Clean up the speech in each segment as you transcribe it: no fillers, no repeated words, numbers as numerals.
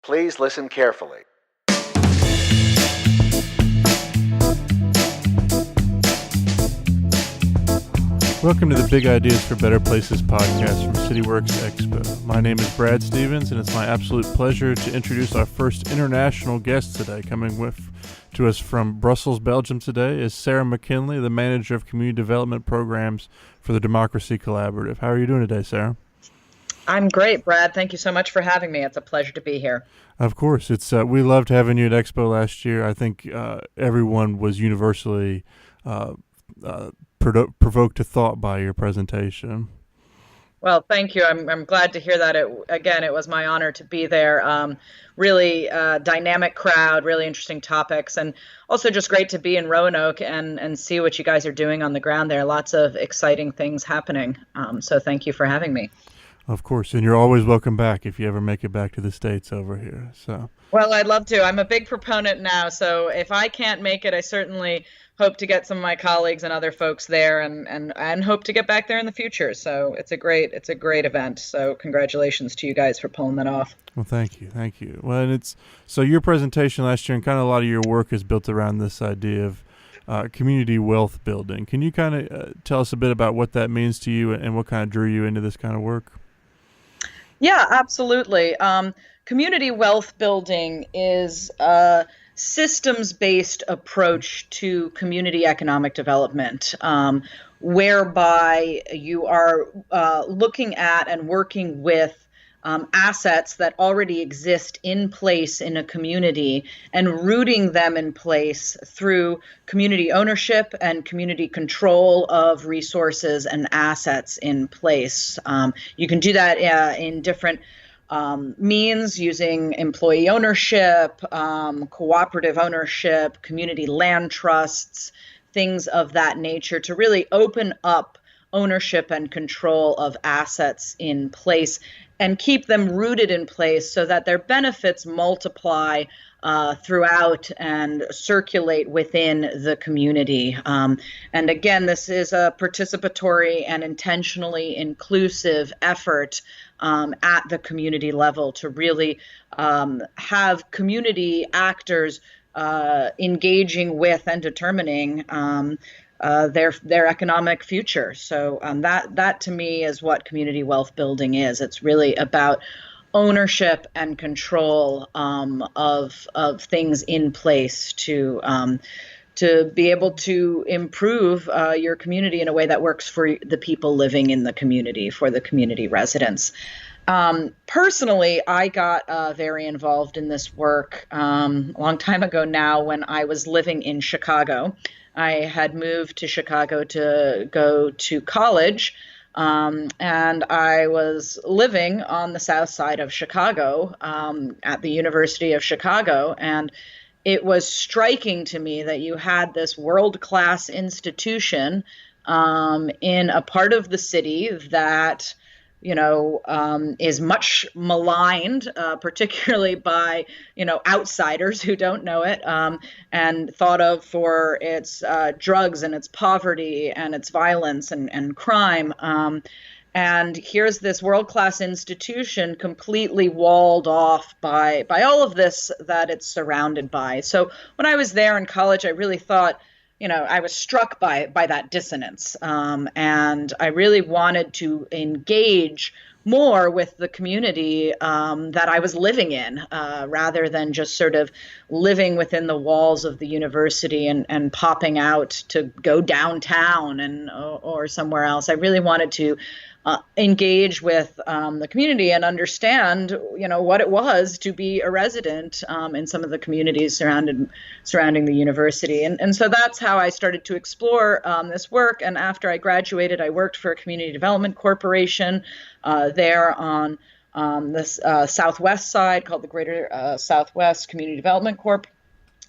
Please listen carefully. Welcome to the Big Ideas for Better Places podcast from CityWorks Expo. My name is Brad Stevens, and it's my absolute pleasure to introduce our first international guest today. Coming to us from Brussels, Belgium today is Sarah McKinley, the Manager of Community Development Programs for the Democracy Collaborative. How are you doing today, Sarah? I'm great, Brad. Thank you so much for having me. It's a pleasure to be here. Of course. We loved having you at Expo last year. I think everyone was universally provoked to thought by your presentation. Well, thank you. I'm glad to hear that. It was my honor to be there. Really dynamic crowd, really interesting topics, and also just great to be in Roanoke and see what you guys are doing on the ground there. Lots of exciting things happening. So thank you for having me. Of course, and you're always welcome back if you ever make it back to the States over here. Well, I'd love to. I'm a big proponent now, so if I can't make it, I certainly hope to get some of my colleagues and other folks there, and hope to get back there in the future. So it's a great event. So congratulations to you guys for pulling that off. Well, thank you. Well, and so your presentation last year and kind of a lot of your work is built around this idea of community wealth building. Can you kind of tell us a bit about what that means to you and what kind of drew you into this kind of work? Yeah, absolutely. Community wealth building is a systems-based approach to community economic development, whereby you are looking at and working with assets that already exist in place in a community and rooting them in place through community ownership and community control of resources and assets in place. You can do that in different means, using employee ownership, cooperative ownership, community land trusts, things of that nature, to really open up ownership and control of assets in place and keep them rooted in place so that their benefits multiply throughout and circulate within the community. And again, this is a participatory and intentionally inclusive effort at the community level to really have community actors engaging with and determining their economic future. So that to me is what community wealth building is. It's really about ownership and control of things in place to be able to improve your community in a way that works for the people living in the community, for the community residents. Personally, I got very involved in this work a long time ago now when I was living in Chicago. I had moved to Chicago to go to college, and I was living on the south side of Chicago at the University of Chicago, and it was striking to me that you had this world-class institution in a part of the city that is much maligned, particularly by, outsiders who don't know it, and thought of for its drugs and its poverty and its violence and crime. And here's this world-class institution completely walled off by all of this that it's surrounded by. So when I was there in college, I really thought, I was struck by that dissonance, and I really wanted to engage more with the community that I was living in, rather than just sort of living within the walls of the university and popping out to go downtown or somewhere else. I really wanted to engage with the community and understand, what it was to be a resident in some of the communities surrounding the university. And so that's how I started to explore this work. And after I graduated, I worked for a community development corporation there on this southwest side called the Greater Southwest Community Development Corp.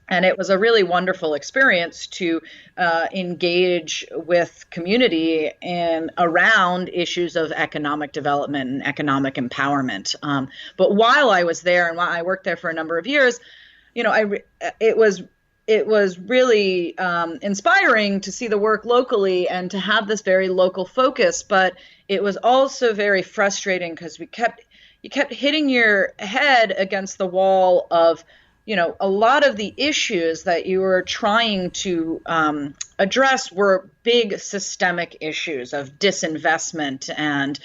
And it was a really wonderful experience to engage with community and around issues of economic development and economic empowerment. But while I was there, and while I worked there for a number of years, it was really inspiring to see the work locally and to have this very local focus. But it was also very frustrating because we kept you kept hitting your head against the wall of, a lot of the issues that you were trying to address were big systemic issues of disinvestment and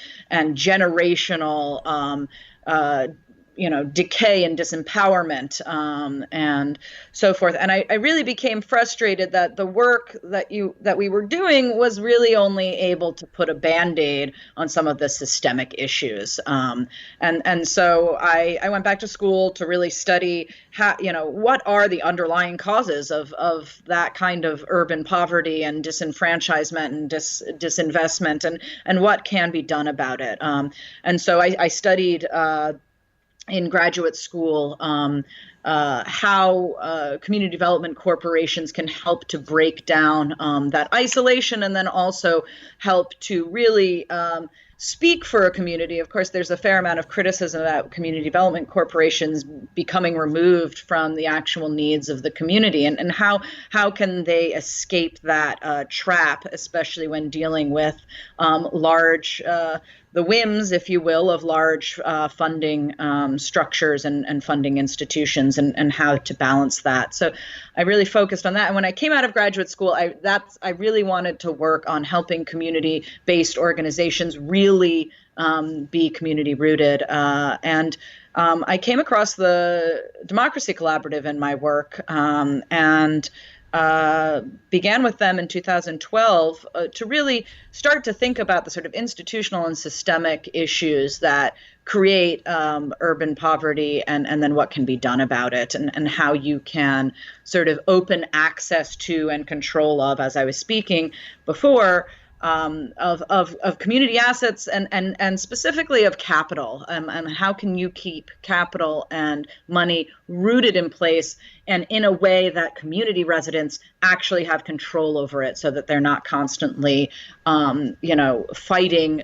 generational decay and disempowerment, and so forth. And I really became frustrated that the work that we were doing was really only able to put a Band-Aid on some of the systemic issues. And so I went back to school to really study how, what are the underlying causes of that kind of urban poverty and disenfranchisement and disinvestment, and what can be done about it. And so I studied in graduate school how community development corporations can help to break down that isolation, and then also help to really speak for a community. Of course, there's a fair amount of criticism about community development corporations becoming removed from the actual needs of the community, and how can they escape that trap, especially when dealing with large the whims, if you will, of large funding structures and funding institutions, and how to balance that. So I really focused on that. And when I came out of graduate school, I really wanted to work on helping community-based organizations really be community-rooted. And I came across the Democracy Collaborative in my work, and began with them in 2012 to really start to think about the sort of institutional and systemic issues that create urban poverty, and then what can be done about it, and how you can sort of open access to and control of, as I was speaking before, of community assets, and specifically of capital, and how can you keep capital and money rooted in place and in a way that community residents actually have control over it, so that they're not constantly fighting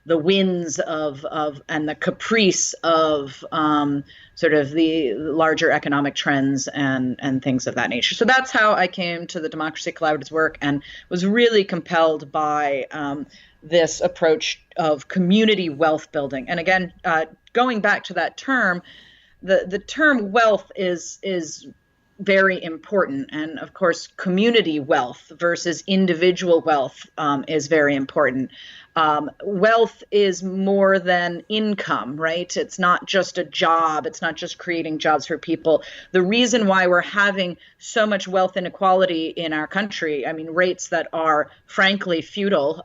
the winds of and the caprice of sort of the larger economic trends and things of that nature. So that's how I came to the Democracy Collaborative's work, and was really compelled by this approach of community wealth building. And again, going back to that term, the term wealth is very important. And of course, community wealth versus individual wealth is very important. Wealth is more than income, right? It's not just a job. It's not just creating jobs for people. The reason why we're having so much wealth inequality in our country, I mean, rates that are frankly feudal,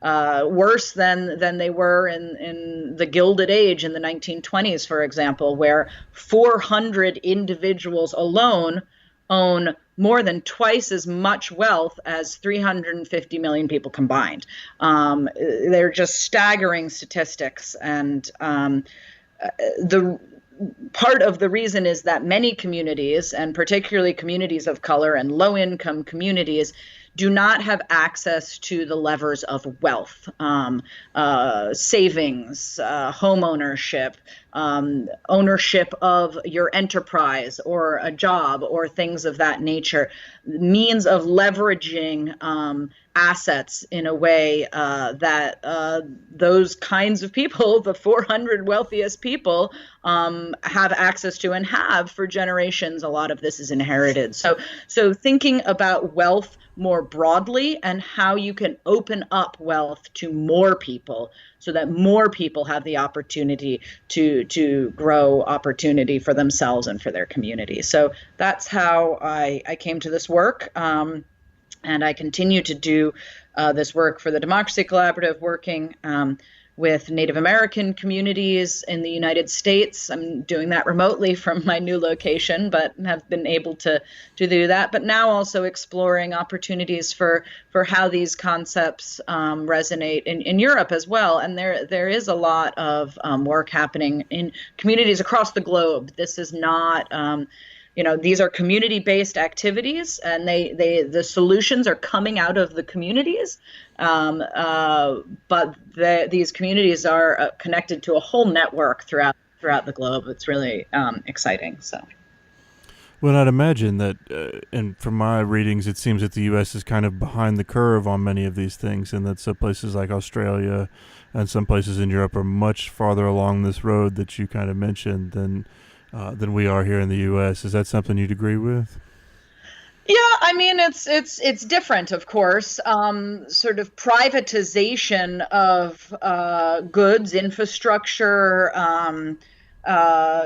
worse than they were in the Gilded Age in the 1920s, for example, where 400 individuals alone own more than twice as much wealth as 350 million people combined. They're just staggering statistics. And the part of the reason is that many communities, and particularly communities of color and low-income communities, do not have access to the levers of wealth, savings, home ownership, ownership of your enterprise or a job or things of that nature, means of leveraging assets in a way that those kinds of people, the 400 wealthiest people, have access to and have for generations. A lot of this is inherited. So thinking about wealth more broadly and how you can open up wealth to more people so that more people have the opportunity to grow opportunity for themselves and for their community. So that's how I came to this work. And I continue to do this work for the Democracy Collaborative, working with Native American communities in the United States. I'm doing that remotely from my new location, but have been able to do that. But now also exploring opportunities for how these concepts resonate in Europe as well. And there is a lot of work happening in communities across the globe. This is not these are community-based activities, and the solutions are coming out of the communities, but these communities are connected to a whole network throughout the globe. It's really exciting. So, Well, I'd imagine that, and from my readings, it seems that the U.S. is kind of behind the curve on many of these things, and that some places like Australia and some places in Europe are much farther along this road that you kind of mentioned than we are here in the U.S. Is that something you'd agree with? Yeah, I mean it's different, of course. Sort of privatization of goods, infrastructure,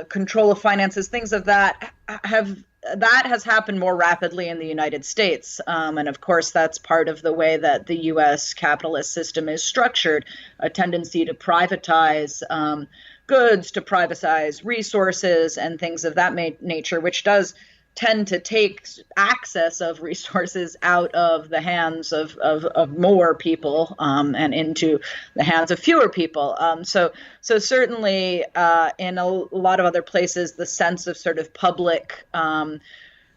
control of finances, things of that has happened more rapidly in the United States, and of course that's part of the way that the U.S. capitalist system is structured, a tendency to privatize. Goods, to privatize resources and things of that nature, which does tend to take access of resources out of the hands of more people, and into the hands of fewer people. So certainly in a lot of other places, the sense of sort of public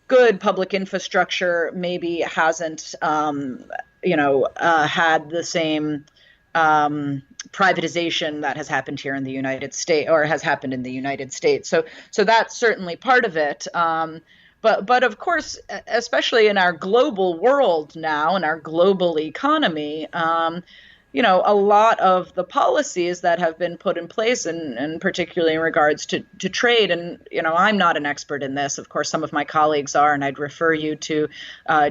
good public infrastructure maybe hasn't had the same privatization that has happened here in the United States, or has happened in the United States. So that's certainly part of it. But of course, especially in our global world now, in our global economy, a lot of the policies that have been put in place, and particularly in regards to trade, and I'm not an expert in this. Of course, some of my colleagues are, and I'd refer you to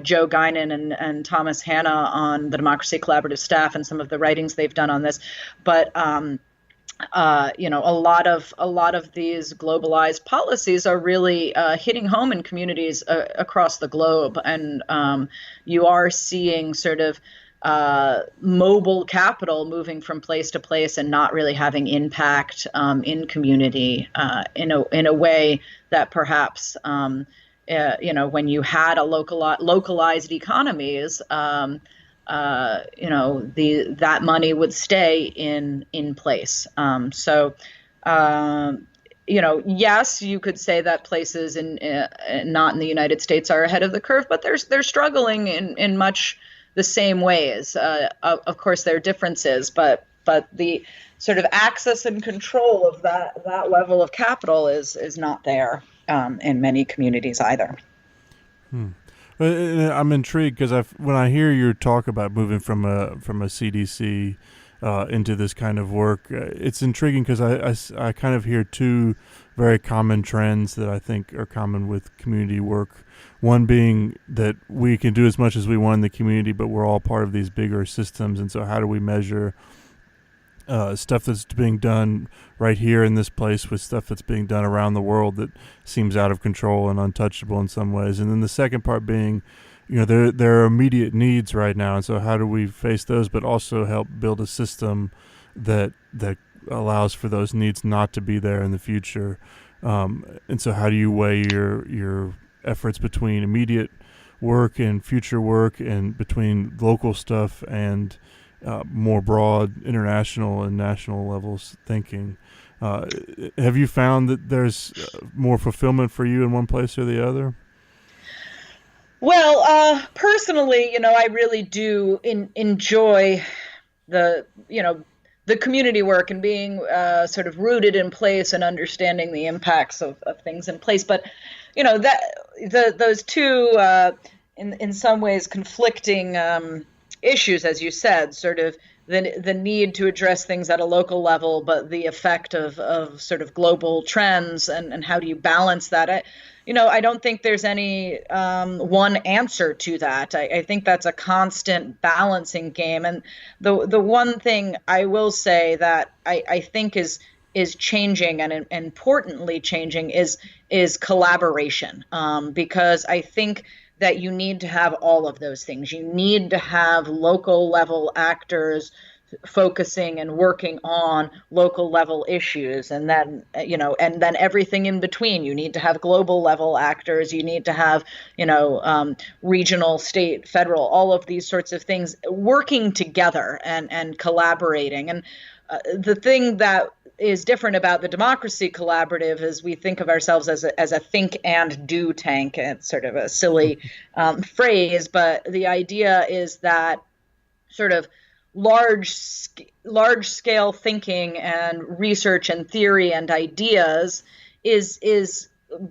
Joe Guinan and Thomas Hanna on the Democracy Collaborative staff and some of the writings they've done on this. But a lot of these globalized policies are really hitting home in communities across the globe, and you are seeing sort of mobile capital moving from place to place and not really having impact in community in a way that perhaps when you had a localized economies. That money would stay in place. Yes, you could say that places not in the United States are ahead of the curve, but they're struggling in much the same ways. Of course, there are differences, but the sort of access and control of that level of capital is not there in many communities either. I'm intrigued because when I hear you talk about moving from a CDC into this kind of work, it's intriguing because I kind of hear two very common trends that I think are common with community work. One being that we can do as much as we want in the community, but we're all part of these bigger systems, and so how do we measure stuff that's being done right here in this place with stuff that's being done around the world that seems out of control and untouchable in some ways. And then the second part being, there are immediate needs right now, and so how do we face those but also help build a system that allows for those needs not to be there in the future. And so how do you weigh your efforts between immediate work and future work, and between local stuff and more broad international and national levels thinking? Have you found that there's more fulfillment for you in one place or the other? Well, personally, I really do enjoy the community work and being sort of rooted in place and understanding the impacts of things in place. But those two in some ways conflicting issues, as you said, sort of the need to address things at a local level, but the effect of sort of global trends, and how do you balance that? I don't think there's any one answer to that. I think that's a constant balancing game. And the one thing I will say that I think is changing, and importantly changing, is collaboration, because I think that you need to have all of those things. You need to have local level actors focusing and working on local level issues, and then everything in between. You need to have global level actors. You need to have regional, state, federal, all of these sorts of things working together and collaborating. And the thing that is different about the Democracy Collaborative is we think of ourselves as a think and do tank. It's sort of a silly phrase, but the idea is that sort of large scale thinking and research and theory and ideas is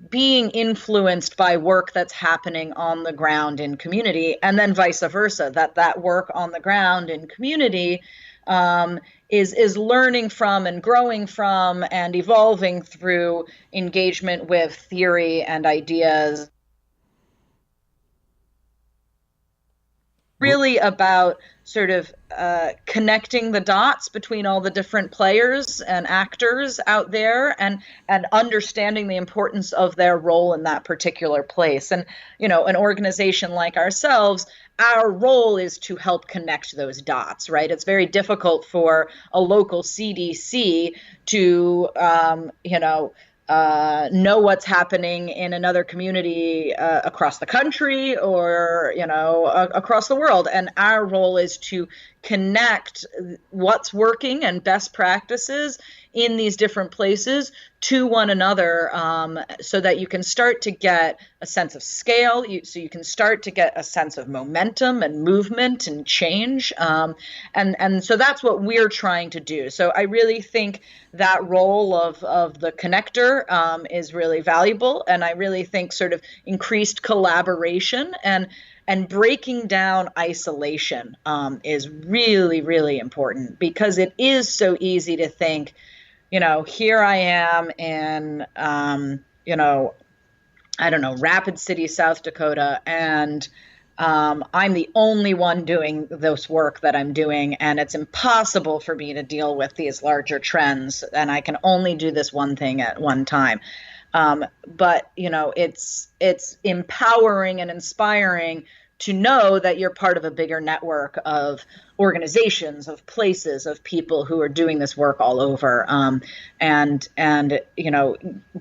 being influenced by work that's happening on the ground in community, and then vice versa, that work on the ground in community is learning from and growing from and evolving through engagement with theory and ideas. Really about sort of connecting the dots between all the different players and actors out there, and understanding the importance of their role in that particular place. And, an organization like ourselves, our role is to help connect those dots, right? It's very difficult for a local CDC to, know what's happening in another community across the country or, across the world. And our role is to connect what's working and best practices in these different places to one another, so that you can start to get a sense of scale, so you can start to get a sense of momentum and movement and change. And so that's what we're trying to do. So I really think that role of the connector is really valuable. And I really think sort of increased collaboration and breaking down isolation is really, really important, because it is so easy to think, here I am in, I don't know, Rapid City, South Dakota, and I'm the only one doing this work that I'm doing, and it's impossible for me to deal with these larger trends, and I can only do this one thing at one time. But, it's empowering and inspiring to know that you're part of a bigger network of organizations, of places, of people who are doing this work all over, and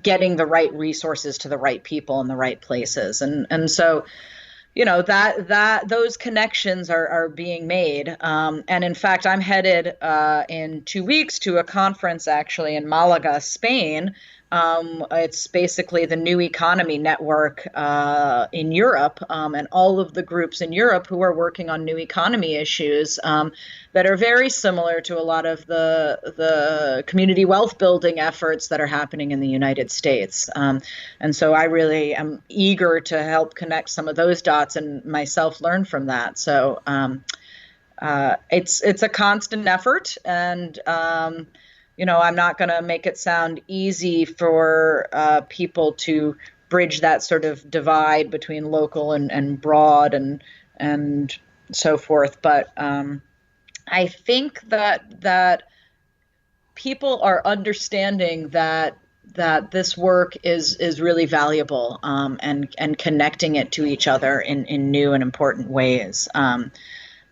getting the right resources to the right people in the right places. And so, that those connections are being made. And in fact, I'm headed in 2 weeks to a conference actually in Malaga, Spain. It's basically the New Economy Network in Europe, and all of the groups in Europe who are working on new economy issues that are very similar to a lot of the community wealth building efforts that are happening in the United States. And so I really am eager to help connect some of those dots and myself learn from that. So it's a constant effort, and I'm not going to make it sound easy for people to bridge that sort of divide between local and broad and so forth. But I think that people are understanding that this work is really valuable, and connecting it to each other in new and important ways.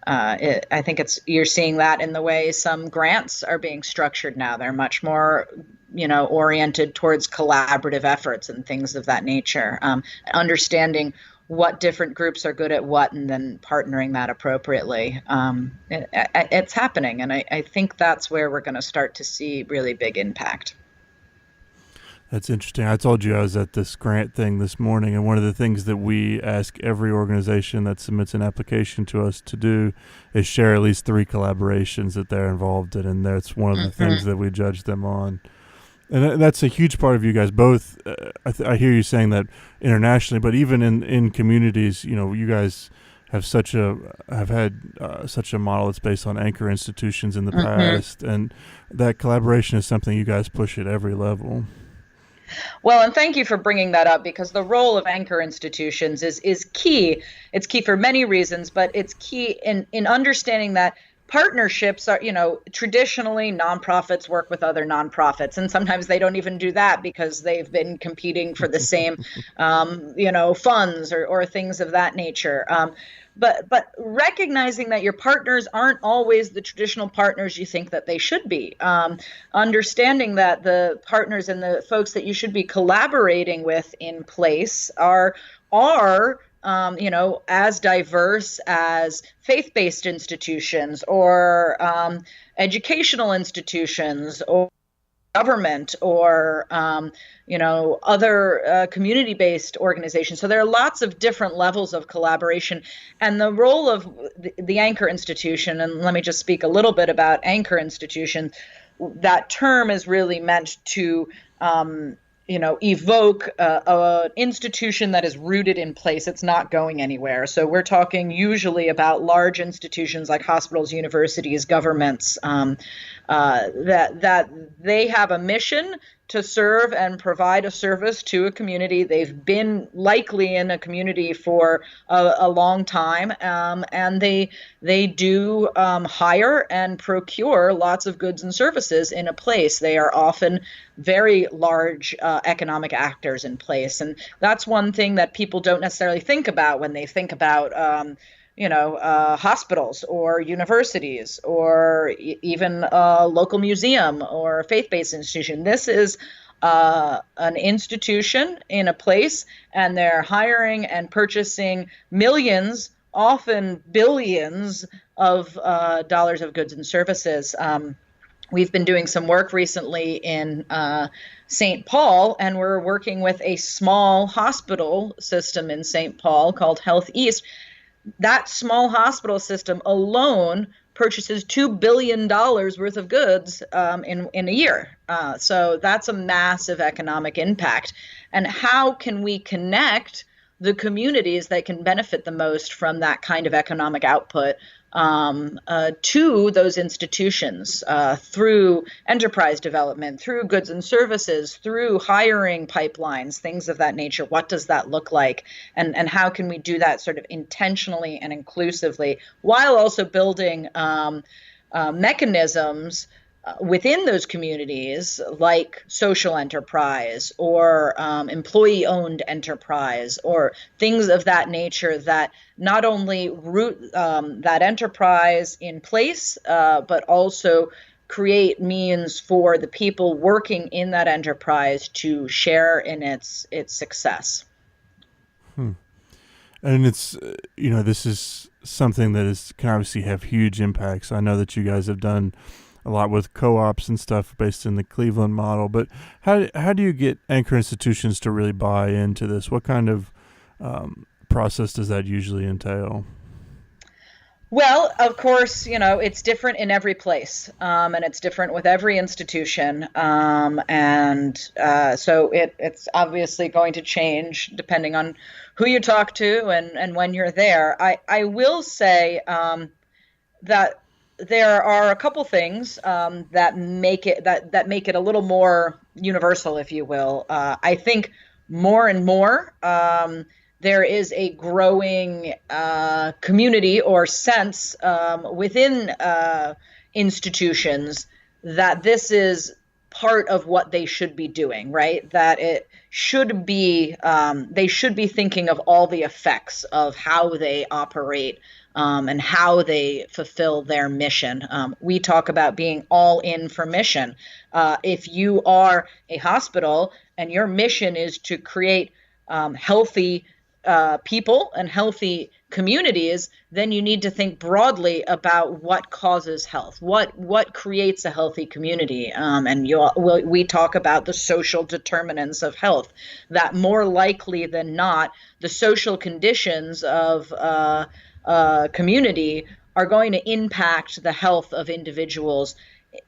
I think you're seeing that in the way some grants are being structured now. They're much more, oriented towards collaborative efforts and things of that nature. Understanding what different groups are good at what, and then partnering that appropriately. It's happening, and I think that's where we're going to start to see really big impact. That's interesting. I told you I was at this grant thing this morning, and one of the things that we ask every organization that submits an application to us to do is share at least 3 collaborations that they're involved in, and that's one of the things that we judge them on. And that's a huge part of you guys both. I hear you saying that internationally, but even in communities, you guys have had such a model that's based on anchor institutions in the past, and that collaboration is something you guys push at every level. Well, and thank you for bringing that up, because the role of anchor institutions is key. It's key for many reasons, but it's key in understanding that partnerships are, traditionally nonprofits work with other nonprofits, and sometimes they don't even do that because they've been competing for the same, funds or things of that nature. But recognizing that your partners aren't always the traditional partners you think that they should be. Understanding that the partners and the folks that you should be collaborating with in place are as diverse as faith-based institutions or educational institutions or government or other community-based organizations. So there are lots of different levels of collaboration, and the role of the anchor institution, and let me just speak a little bit about anchor institution. That term is really meant to evoke an institution that is rooted in place. It's not going anywhere. So we're talking usually about large institutions like hospitals, universities, governments, that they have a mission to serve and provide a service to a community. They've been likely in a community for a long time, and they do hire and procure lots of goods and services in a place. They are often very large economic actors in place, and that's one thing that people don't necessarily think about when they think about hospitals or universities or even a local museum or a faith-based institution. This is an institution in a place, and they're hiring and purchasing millions, often billions of dollars of goods and services. We've been doing some work recently in St. Paul, and we're working with a small hospital system in St. Paul called Health East. That small hospital system alone purchases $2 billion worth of goods in a year. So that's a massive economic impact. And how can we connect the communities that can benefit the most from that kind of economic output to those institutions through enterprise development, through goods and services, through hiring pipelines, things of that nature? What does that look like? And how can we do that sort of intentionally and inclusively while also building mechanisms within those communities, like social enterprise or employee-owned enterprise or things of that nature that not only root that enterprise in place, but also create means for the people working in that enterprise to share in its success. And it's, this is something that can obviously have huge impacts. I know that you guys have done a lot with co-ops and stuff based in the Cleveland model, but how do you get anchor institutions to really buy into this? What kind of process does that usually entail? Well, of course, it's different in every place, and it's different with every institution, so it's obviously going to change depending on who you talk to and when you're there. I will say that there are a couple things that make it a little more universal, if you will. I think more and more there is a growing community or sense within institutions that this is part of what they should be doing, right? That it should be, they should be thinking of all the effects of how they operate and how they fulfill their mission. We talk about being all in for mission. If you are a hospital and your mission is to create healthy people and healthy communities, then you need to think broadly about what causes health, what creates a healthy community. We talk about the social determinants of health, that more likely than not, the social conditions of community are going to impact the health of individuals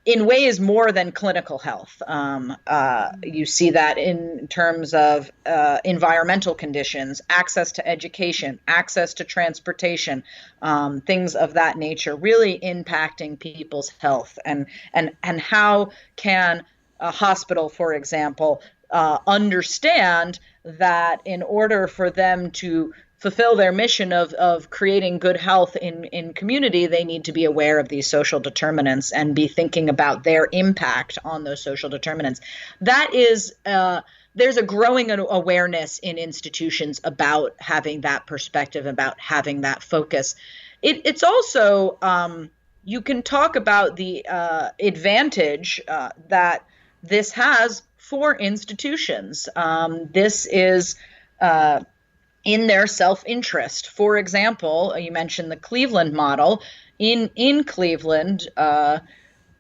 in ways more than clinical health. You see that in terms of environmental conditions, access to education, access to transportation, things of that nature, really impacting people's health. And how can a hospital, for example, understand that in order for them to fulfill their mission of creating good health in community, they need to be aware of these social determinants and be thinking about their impact on those social determinants. That is, there's a growing awareness in institutions about having that perspective, about having that focus. It's also, you can talk about the advantage that this has for institutions. This is in their self-interest. For example, you mentioned the Cleveland model. In Cleveland,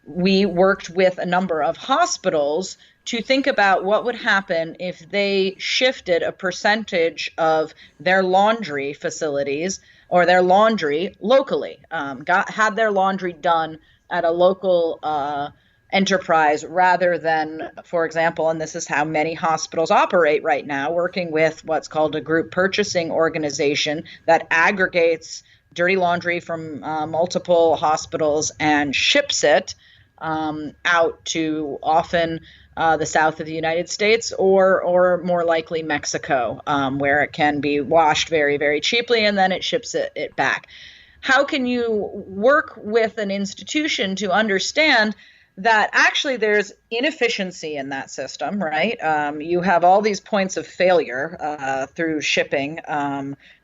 we worked with a number of hospitals to think about what would happen if they shifted a percentage of their laundry facilities or their laundry locally, had their laundry done at a local enterprise rather than, for example, and this is how many hospitals operate right now, working with what's called a group purchasing organization that aggregates dirty laundry from multiple hospitals and ships it out to often the south of the United States or more likely Mexico, where it can be washed very, very cheaply and then it ships it back. How can you work with an institution to understand that actually there's inefficiency in that system, right? You have all these points of failure through shipping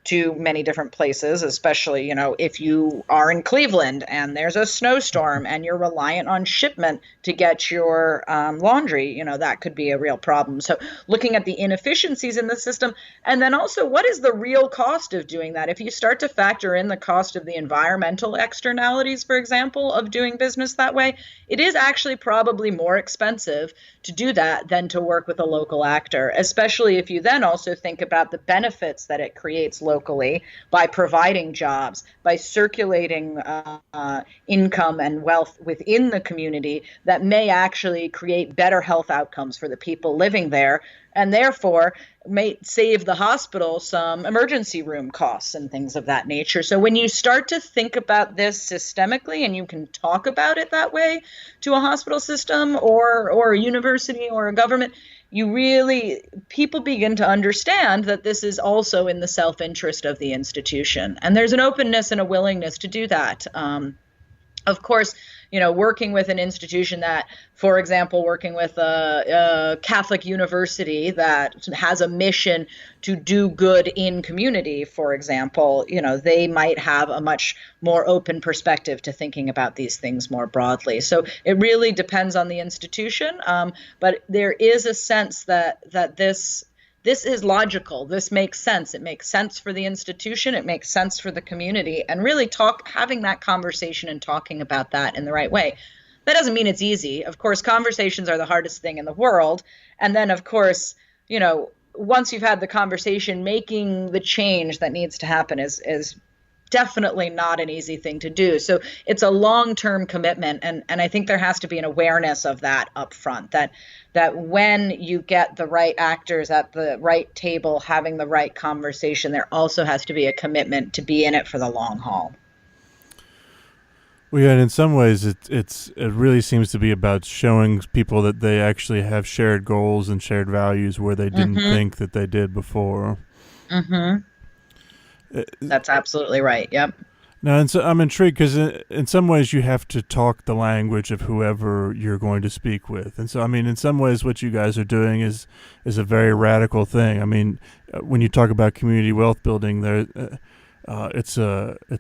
to many different places, especially, if you are in Cleveland and there's a snowstorm and you're reliant on shipment to get your laundry, that could be a real problem. So looking at the inefficiencies in the system, and then also what is the real cost of doing that? If you start to factor in the cost of the environmental externalities, for example, of doing business that way, it is actually probably more expensive to do that than to work with a local actor, especially if you then also think about the benefits that it creates locally by providing jobs, by circulating income and wealth within the community that may actually create better health outcomes for the people living there, and therefore may save the hospital some emergency room costs and things of that nature. So when you start to think about this systemically and you can talk about it that way to a hospital system or a university or a government, people begin to understand that this is also in the self-interest of the institution. And there's an openness and a willingness to do that. Of course, working with an institution that, for example, working with a Catholic university that has a mission to do good in community, for example, they might have a much more open perspective to thinking about these things more broadly. So it really depends on the institution, but there is a sense that this is logical. This makes sense. It makes sense for the institution. It makes sense for the community. And really having that conversation and talking about that in the right way. That doesn't mean it's easy. Of course, conversations are the hardest thing in the world. And then, of course, once you've had the conversation, making the change that needs to happen is definitely not an easy thing to do. So it's a long-term commitment. And I think there has to be an awareness of that up front, that when you get the right actors at the right table, having the right conversation, there also has to be a commitment to be in it for the long haul. Well, yeah, and in some ways, it really seems to be about showing people that they actually have shared goals and shared values where they didn't think that they did before. Mm-hmm. That's absolutely right. Yep. Now, and so I'm intrigued because in some ways you have to talk the language of whoever you're going to speak with. And so, in some ways what you guys are doing is a very radical thing. When you talk about community wealth building, it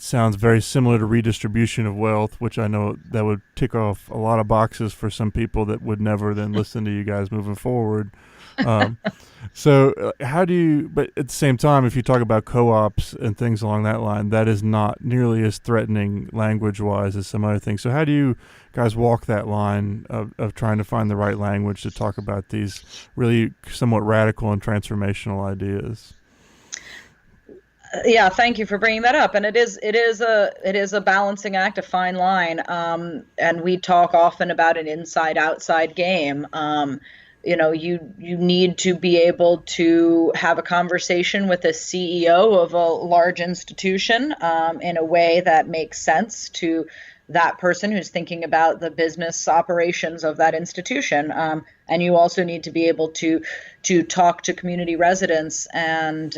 sounds very similar to redistribution of wealth, which I know that would tick off a lot of boxes for some people that would never then listen to you guys moving forward. So how do you, but at the same time, if you talk about co-ops and things along that line, that is not nearly as threatening language-wise as some other things. So how do you guys walk that line of trying to find the right language to talk about these really somewhat radical and transformational ideas? Yeah, thank you for bringing that up. And it is a balancing act, a fine line. And we talk often about an inside-outside game. You need to be able to have a conversation with a CEO of a large institution in a way that makes sense to that person who's thinking about the business operations of that institution. And you also need to be able to talk to community residents and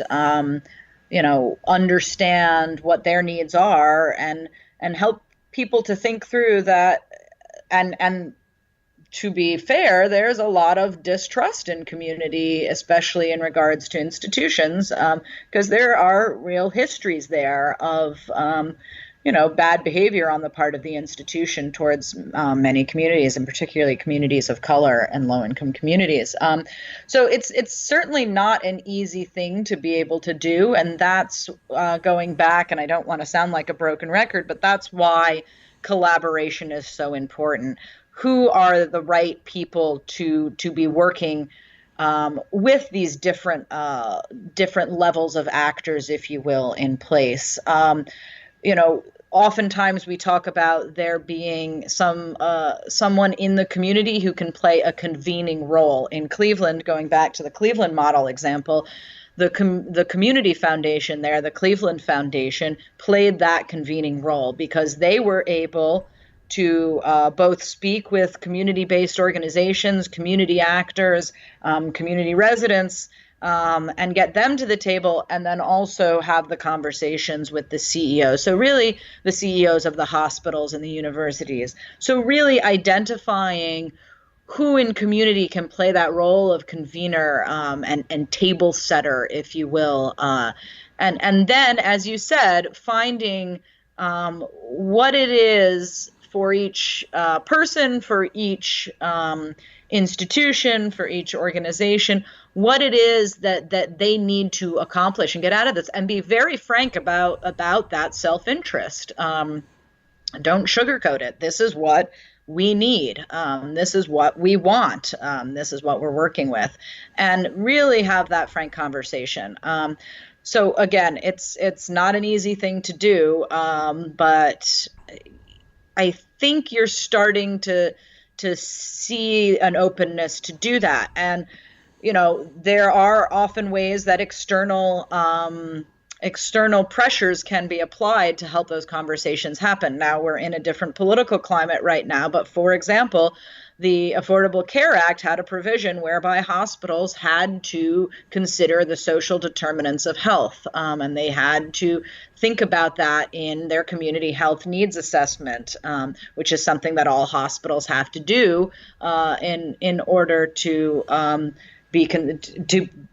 understand what their needs are and help people to think through that. And to be fair, there's a lot of distrust in community, especially in regards to institutions, because there are real histories there of, bad behavior on the part of the institution towards many communities, and particularly communities of color and low-income communities. So it's certainly not an easy thing to be able to do, and that's going back, and I don't want to sound like a broken record, but that's why collaboration is so important. Who are the right people to be working with these different levels of actors, if you will, in place? oftentimes we talk about there being someone in the community who can play a convening role. In Cleveland, going back to the Cleveland model example, the community foundation there, the Cleveland Foundation, played that convening role because they were able to both speak with community-based organizations, community actors, community residents, and get them to the table, and then also have the conversations with the CEOs. So really the CEOs of the hospitals and the universities. So really identifying who in community can play that role of convener and table setter, if you will. And then, as you said, finding what it is for each person, for each institution, for each organization, what it is that they need to accomplish and get out of this, and be very frank about that self-interest. Don't sugarcoat it. This is what we need. This is what we want. This is what we're working with, and really have that frank conversation. So again, it's not an easy thing to do, but I think you're starting to see an openness to do that. And there are often ways that external pressures can be applied to help those conversations happen. Now, we're in a different political climate right now, but for example, the Affordable Care Act had a provision whereby hospitals had to consider the social determinants of health, and they had to think about that in their community health needs assessment, which is something that all hospitals have to do in order to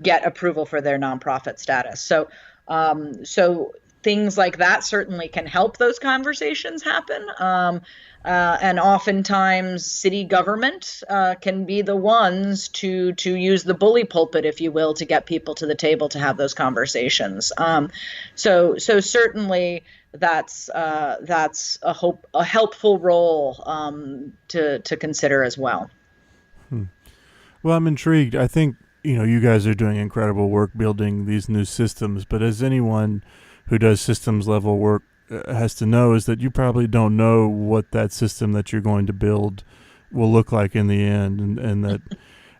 get approval for their nonprofit status. So things like that certainly can help those conversations happen. And oftentimes city government can be the ones to use the bully pulpit, if you will, to get people to the table to have those conversations. So certainly that's a helpful role to consider as well. Well, I'm intrigued. I think, you guys are doing incredible work building these new systems, but as anyone who does systems level work has to know, is that you probably don't know what that system that you're going to build will look like in the end, and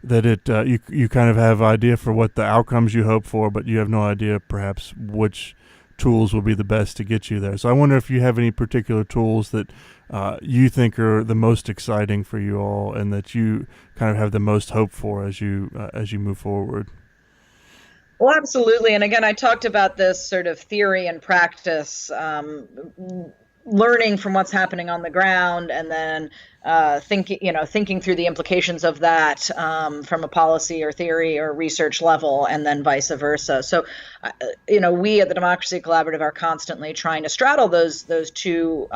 that you kind of have idea for what the outcomes you hope for, but you have no idea perhaps which tools will be the best to get you there. So I wonder if you have any particular tools that you think are the most exciting for you all, and that you kind of have the most hope for as you move forward. Well, absolutely. And again, I talked about this sort of theory and practice, learning from what's happening on the ground, and then thinking through the implications of that from a policy or theory or research level, and then vice versa. So, we at the Democracy Collaborative are constantly trying to straddle those two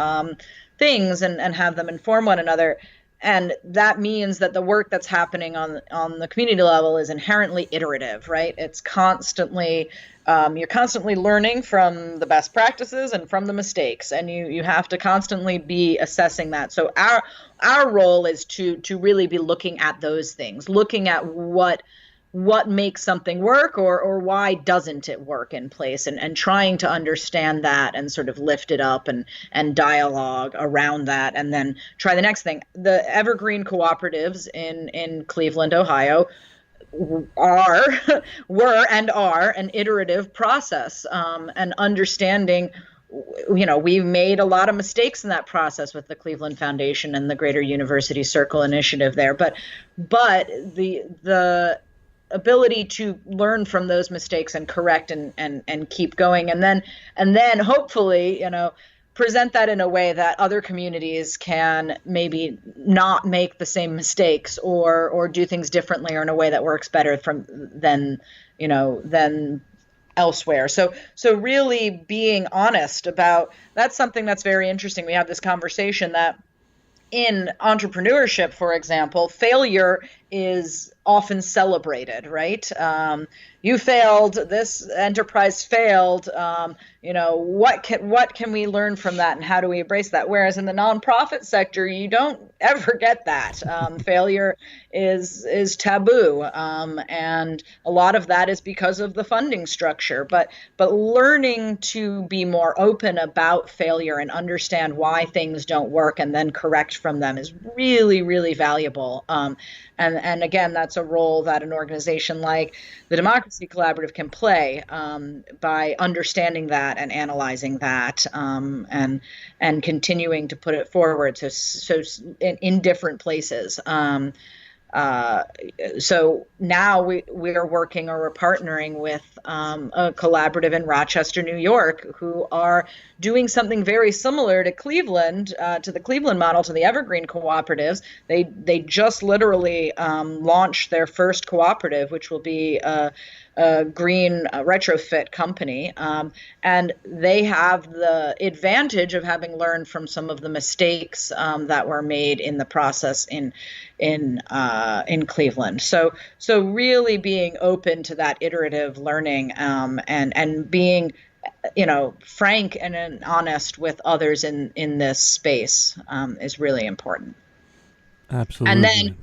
things and have them inform one another. And that means that the work that's happening on the community level is inherently iterative, right? It's constantly, you're constantly learning from the best practices and from the mistakes, and you have to constantly be assessing that. So our role is to really be looking at those things, looking at what makes something work or why doesn't it work in place, and trying to understand that and sort of lift it up and dialogue around that, and then try the next thing. The Evergreen Cooperatives in Cleveland, Ohio were and are an iterative process, and understanding, we've made a lot of mistakes in that process with the Cleveland Foundation and the Greater University Circle initiative there, but the ability to learn from those mistakes and correct and keep going, and then hopefully present that in a way that other communities can maybe not make the same mistakes or do things differently or in a way that works better than elsewhere. So really being honest about that's something that's very interesting. We have this conversation that in entrepreneurship, for example, failure is often celebrated, right? You failed. This enterprise failed. What can we learn from that, and how do we embrace that? Whereas in the nonprofit sector, you don't ever get that. Failure is taboo, and a lot of that is because of the funding structure. But learning to be more open about failure and understand why things don't work and then correct from them is really, really valuable. And again, that's a role that an organization like the Democracy Collaborative can play, by understanding that and analyzing that, and continuing to put it forward. So in different places. So now we're working, or we're partnering with a collaborative in Rochester, New York, who are doing something very similar to Cleveland, to the Cleveland model, to the Evergreen cooperatives. They just literally launched their first cooperative, which will be a green retrofit company, and they have the advantage of having learned from some of the mistakes that were made in the process in Cleveland. So really being open to that iterative learning, and being frank and honest with others in this space is really important. Absolutely. And then,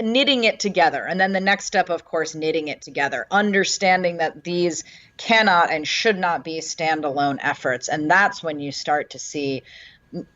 knitting it together. And then the next step, of course, knitting it together, understanding that these cannot and should not be standalone efforts. And that's when you start to see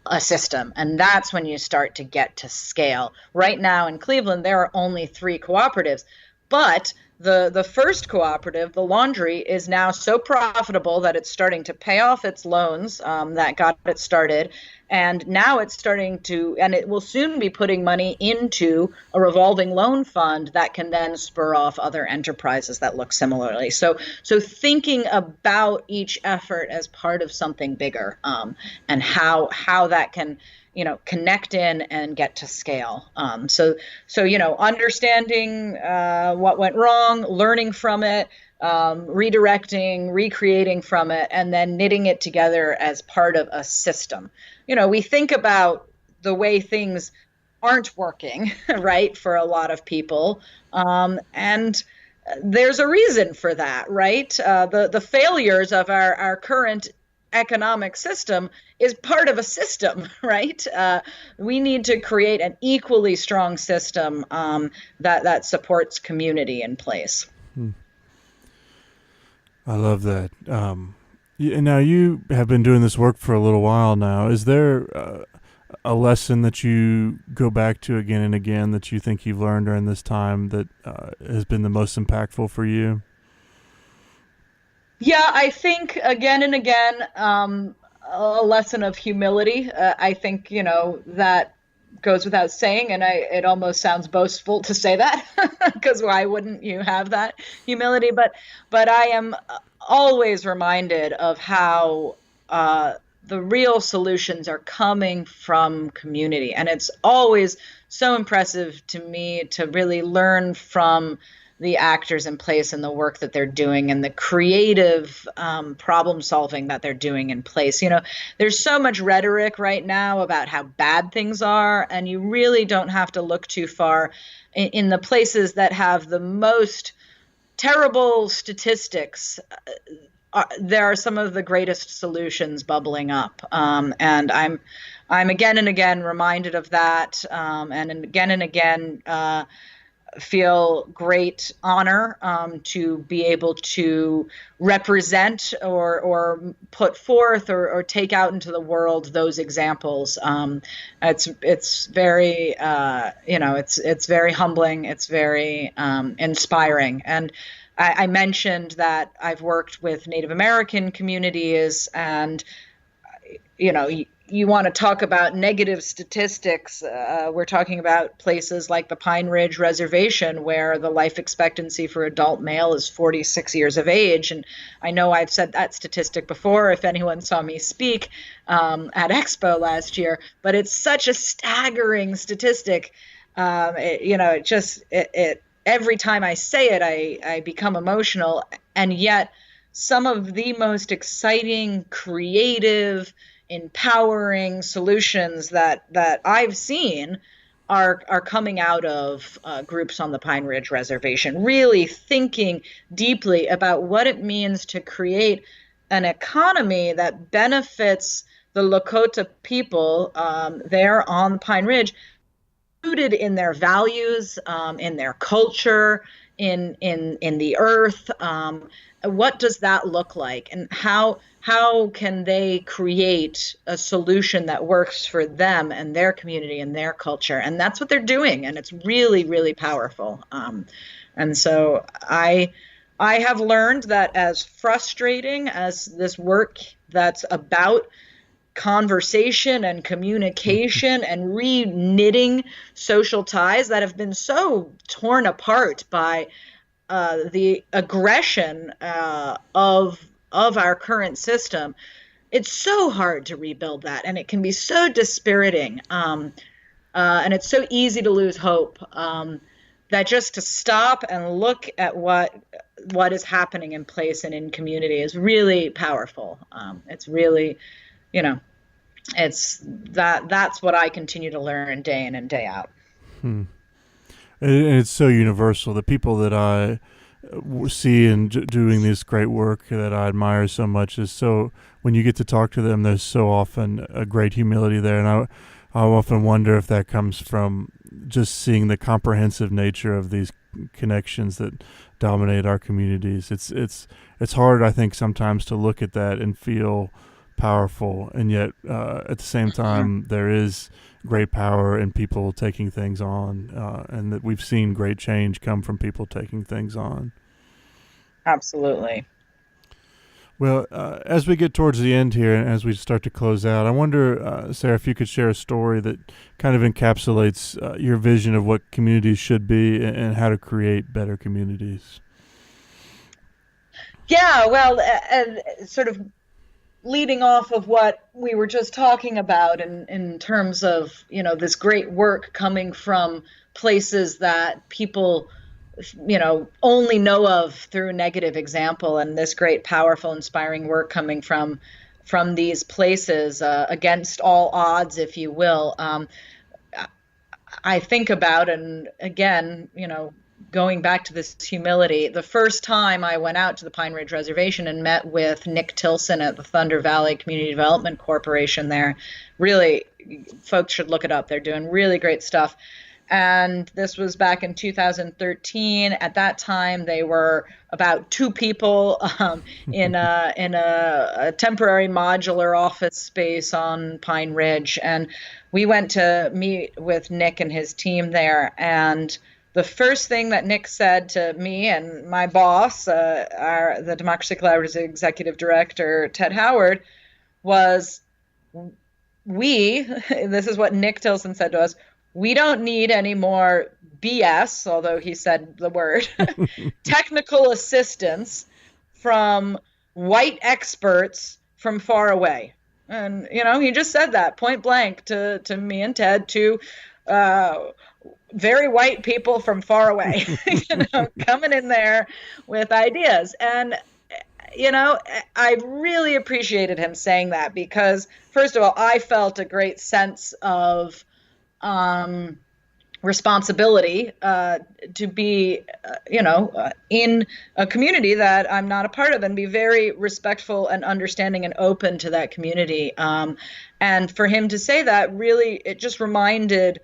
a system. And that's when you start to get to scale. Right now in Cleveland, there are only 3 cooperatives, but the first cooperative, the laundry, is now so profitable that it's starting to pay off its loans that got it started. And now it's starting to, and it will soon be putting money into a revolving loan fund that can then spur off other enterprises that look similarly. So thinking about each effort as part of something bigger, and how that can connect in and get to scale. So understanding what went wrong, learning from it, redirecting, recreating from it, and then knitting it together as part of a system. We think about the way things aren't working, right, for a lot of people, and there's a reason for that, right? The failures of our current economic system is part of a system, right? We need to create an equally strong system that supports community in place. I love that. Now, you have been doing this work for a little while now. Is there a lesson that you go back to again and again that you think you've learned during this time that has been the most impactful for you? Yeah, I think again and again, a lesson of humility. I think, that goes without saying, and it almost sounds boastful to say that, because why wouldn't you have that humility? But I am always reminded of how the real solutions are coming from community. And it's always so impressive to me to really learn from the actors in place and the work that they're doing and the creative problem solving that they're doing in place. There's so much rhetoric right now about how bad things are, and you really don't have to look too far in the places that have the most terrible statistics. There are some of the greatest solutions bubbling up, and I'm again and again reminded of that, and again feel great honor to be able to represent or put forth or take out into the world those examples. It's very it's very humbling. It's very inspiring. And I mentioned that I've worked with Native American communities, and you want to talk about negative statistics. We're talking about places like the Pine Ridge Reservation, where the life expectancy for adult male is 46 years of age. And I know I've said that statistic before, if anyone saw me speak at Expo last year, but it's such a staggering statistic. Every time I say it, I become emotional. And yet some of the most exciting, creative, empowering solutions that I've seen are coming out of groups on the Pine Ridge Reservation, really thinking deeply about what it means to create an economy that benefits the Lakota people there on the Pine Ridge, rooted in their values, in their culture, in the earth. What does that look like, and how can they create a solution that works for them and their community and their culture? And that's what they're doing, and it's really, really powerful. And so I have learned that as frustrating as this work that's about conversation and communication and re-knitting social ties that have been so torn apart by the aggression of our current system, it's so hard to rebuild that, and it can be so dispiriting, and it's so easy to lose hope, that just to stop and look at what is happening in place and in community is really powerful. It's really, that's what I continue to learn day in and day out. And it's so universal. The people that I see and doing this great work that I admire so much is so, when you get to talk to them, there's so often a great humility there. And I often wonder if that comes from just seeing the comprehensive nature of these connections that dominate our communities. It's hard, I think, sometimes to look at that and feel powerful, and yet at the same time there is great power in people taking things on, and that we've seen great change come from people taking things on. Absolutely. Well, as we get towards the end here and as we start to close out, I wonder, Sarah, if you could share a story that kind of encapsulates your vision of what communities should be and how to create better communities. Yeah, well, sort of leading off of what we were just talking about in terms of, this great work coming from places that people, only know of through negative example, and this great, powerful, inspiring work coming from these places, against all odds, if you will. I think about, and again, going back to this humility, the first time I went out to the Pine Ridge Reservation and met with Nick Tilson at the Thunder Valley Community Development Corporation there, really, folks should look it up. They're doing really great stuff. And this was back in 2013. At that time, they were about 2 people in a temporary modular office space on Pine Ridge. And we went to meet with Nick and his team there. And the first thing that Nick said to me and my boss, the Democracy Collaborative's executive director, Ted Howard, was, this is what Nick Tilson said to us, we don't need any more BS, although he said the word, technical assistance from white experts from far away. And, he just said that point blank to me and Ted, to very white people from far away, coming in there with ideas. And, I really appreciated him saying that, because, first of all, I felt a great sense of responsibility to be, in a community that I'm not a part of, and be very respectful and understanding and open to that community. And for him to say that, really, it just reminded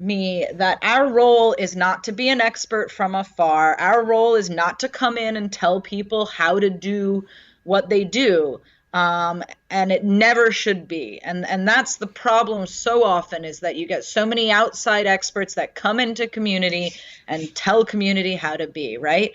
me that our role is not to be an expert from afar. Our role is not to come in and tell people how to do what they do. And it never should be. And that's the problem so often, is that you get so many outside experts that come into community and tell community how to be, right?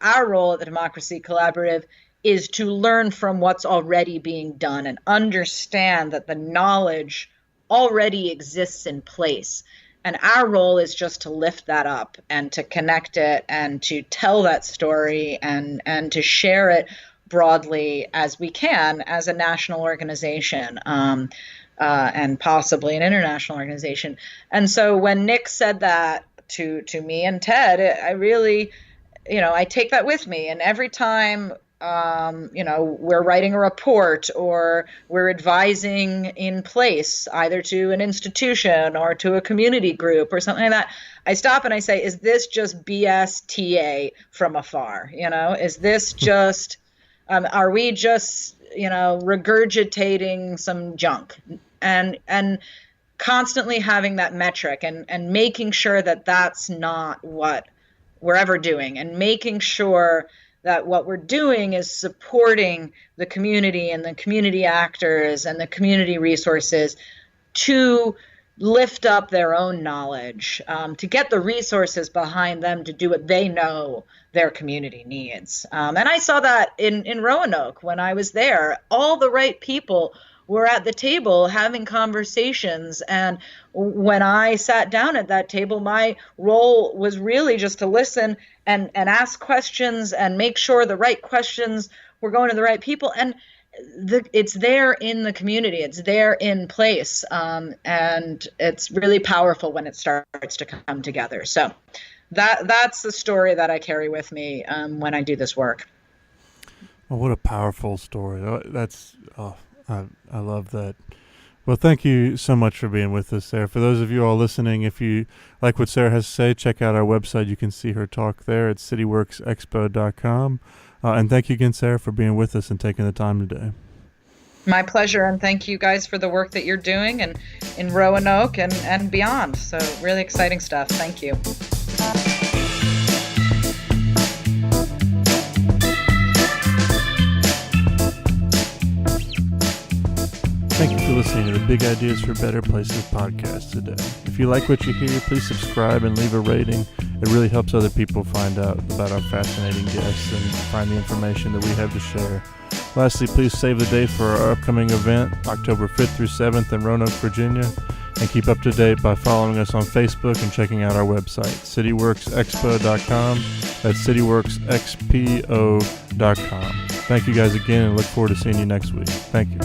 Our role at the Democracy Collaborative is to learn from what's already being done and understand that the knowledge already exists in place. And our role is just to lift that up and to connect it and to tell that story and to share it broadly as we can as a national organization, and possibly an international organization. And so when Nick said that to me and Ted, I really, I take that with me. And every time we're writing a report or we're advising in place either to an institution or to a community group or something like that, I stop and I say, is this just BSTA from afar? Is this just, are we just, regurgitating some junk? And constantly having that metric and making sure that that's not what we're ever doing, and making sure that what we're doing is supporting the community and the community actors and the community resources to lift up their own knowledge, to get the resources behind them to do what they know their community needs. And I saw that in Roanoke when I was there. All the right people were at the table having conversations. And when I sat down at that table, my role was really just to listen and ask questions and make sure the right questions were going to the right people. And it's there in the community. It's there in place. And it's really powerful when it starts to come together. So that's the story that I carry with me when I do this work. Well, what a powerful story. I love that. Well, thank you so much for being with us, Sarah. For those of you all listening, if you like what Sarah has to say, check out our website. You can see her talk there at cityworksexpo.com. And thank you again, Sarah, for being with us and taking the time today. My pleasure, and thank you guys for the work that you're doing and in Roanoke and beyond. So really exciting stuff. Thank you. Thank you for listening to the Big Ideas for Better Places podcast today. If you like what you hear, please subscribe and leave a rating. It really helps other people find out about our fascinating guests and find the information that we have to share. Lastly, please save the date for our upcoming event, October 5th through 7th in Roanoke, Virginia. And keep up to date by following us on Facebook and checking out our website, cityworksexpo.com. That's cityworksexpo.com. Thank you guys again, and look forward to seeing you next week. Thank you.